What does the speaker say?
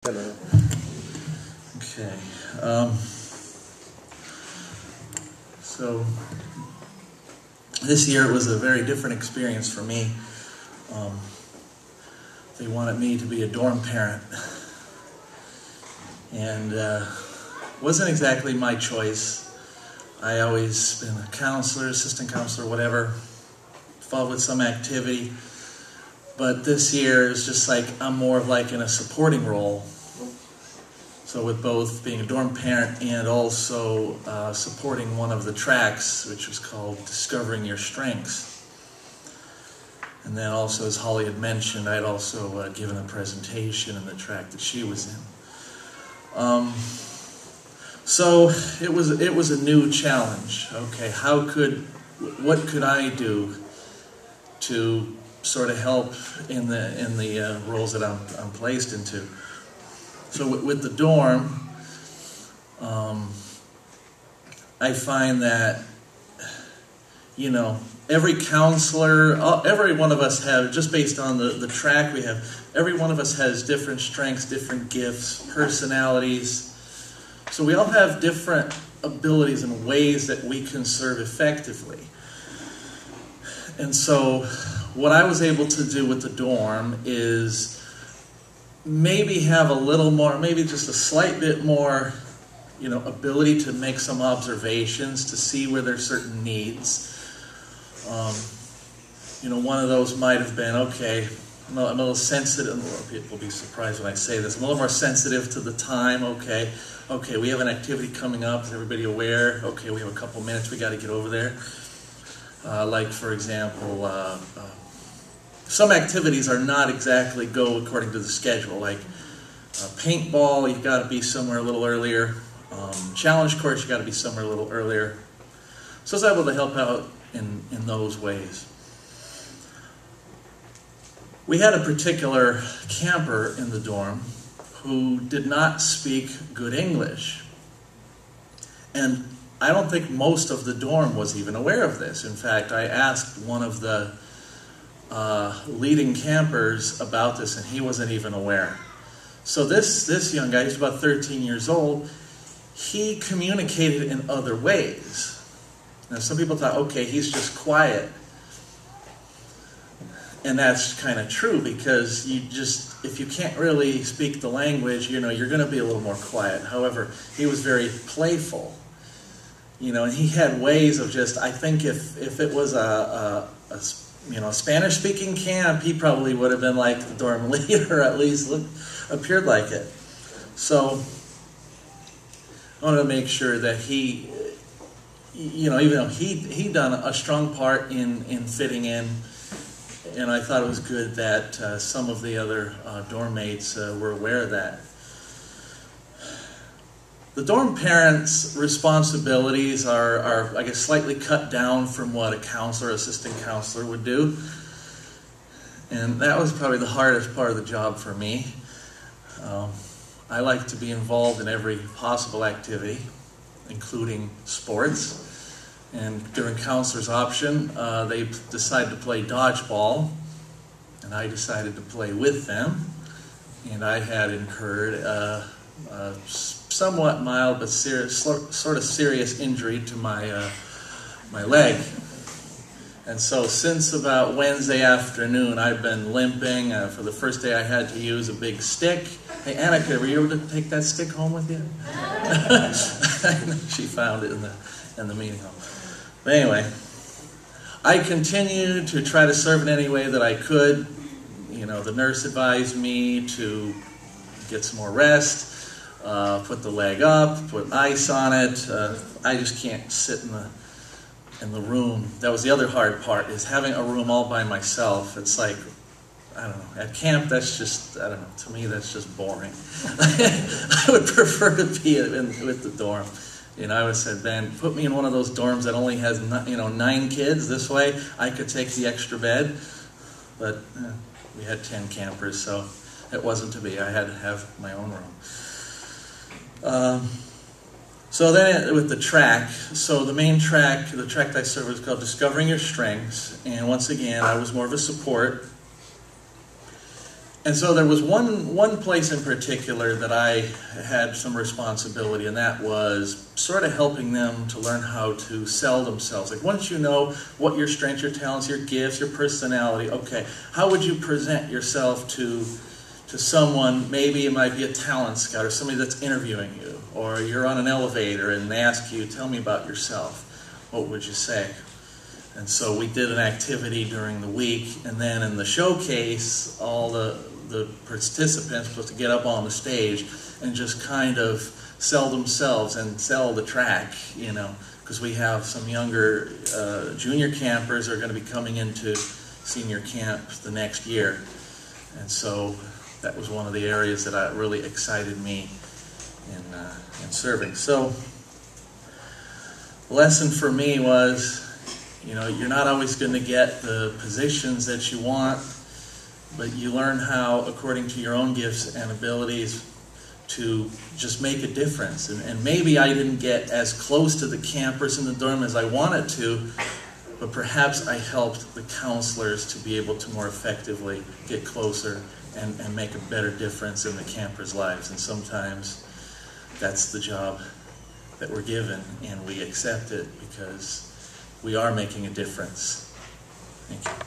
Hello. Okay. So this year it was a very different experience for me. They wanted me to be a dorm parent, and wasn't exactly my choice. I always been a counselor, assistant counselor, whatever, involved with some activity. But this year it's just like I'm more of like in a supporting role. So with both being a dorm parent and also supporting one of the tracks, which was called Discovering Your Strengths. And then also, as Holly had mentioned, I had also given a presentation in the track that she was in. So it was a new challenge. Okay, what could I do to sort of help in the roles that I'm placed into? So with the dorm, I find that, every counselor, every one of us have, just based on the track we have, every one of us has different strengths, different gifts, personalities. So we all have different abilities and ways that we can serve effectively. And so what I was able to do with the dorm is maybe have a little more, maybe just a slight bit more, ability to make some observations, to see where there's certain needs. One of those might have been, okay, I'm a little sensitive. People will be surprised when I say this. I'm a little more sensitive to the time. Okay, we have an activity coming up. Is everybody aware? Okay, we have a couple minutes. We got to get over there. Like, for example, some activities are not exactly go according to the schedule. Like paintball, you've got to be somewhere a little earlier. Challenge course, you've got to be somewhere a little earlier. So I was able to help out in those ways. We had a particular camper in the dorm who did not speak good English. And I don't think most of the dorm was even aware of this. In fact, I asked one of the leading campers about this, and he wasn't even aware. So this young guy, he's about 13 years old, he communicated in other ways. Now, some people thought, okay, he's just quiet. And that's kind of true, because if you can't really speak the language, you're going to be a little more quiet. However, he was very playful. And he had ways of just, I think if it was a Spanish-speaking camp, he probably would have been like the dorm leader, or at least appeared like it. So I wanted to make sure that he, even though he'd done a strong part in fitting in, and I thought it was good that some of the other dorm mates were aware of that. The dorm parents' responsibilities are, I guess, slightly cut down from what a counselor, assistant counselor would do. And that was probably the hardest part of the job for me. I like to be involved in every possible activity, including sports. And during counselor's option, they decided to play dodgeball, and I decided to play with them. And I had incurred somewhat mild but sort of serious injury to my leg. And so since about Wednesday afternoon, I've been limping. For the first day, I had to use a big stick. Hey, Annika, were you able to take that stick home with you? She found it in the meeting hall. But anyway, I continued to try to serve in any way that I could. The nurse advised me to get some more rest. Put the leg up, put ice on it. I just can't sit in the room. That was the other hard part, is having a room all by myself. It's like, I don't know, at camp that's just, I don't know, to me that's just boring. I would prefer to be with the dorm. I would say, Ben, put me in one of those dorms that only has 9 kids. This way I could take the extra bed. But we had 10 campers, so it wasn't to be. I had to have my own room. So then with the track, so the main track, the track that I served was called Discovering Your Strengths. And once again, I was more of a support. And so there was one place in particular that I had some responsibility, and that was sort of helping them to learn how to sell themselves. Like, once you know what your strengths, your talents, your gifts, your personality, okay, how would you present yourself to someone? Maybe it might be a talent scout or somebody that's interviewing you, or you're on an elevator and they ask you, tell me about yourself. What would you say? And so we did an activity during the week, and then in the showcase, all the participants were supposed to get up on the stage and just kind of sell themselves and sell the track, you know, because we have some younger junior campers are going to be coming into senior camp the next year. And so that was one of the areas that really excited me in serving. So the lesson for me was, you know, you're not always going to get the positions that you want, but you learn how, according to your own gifts and abilities, to just make a difference. And maybe I didn't get as close to the campers in the dorm as I wanted to, but perhaps I helped the counselors to be able to more effectively get closer and make a better difference in the campers' lives. And sometimes that's the job that we're given, and we accept it because we are making a difference. Thank you.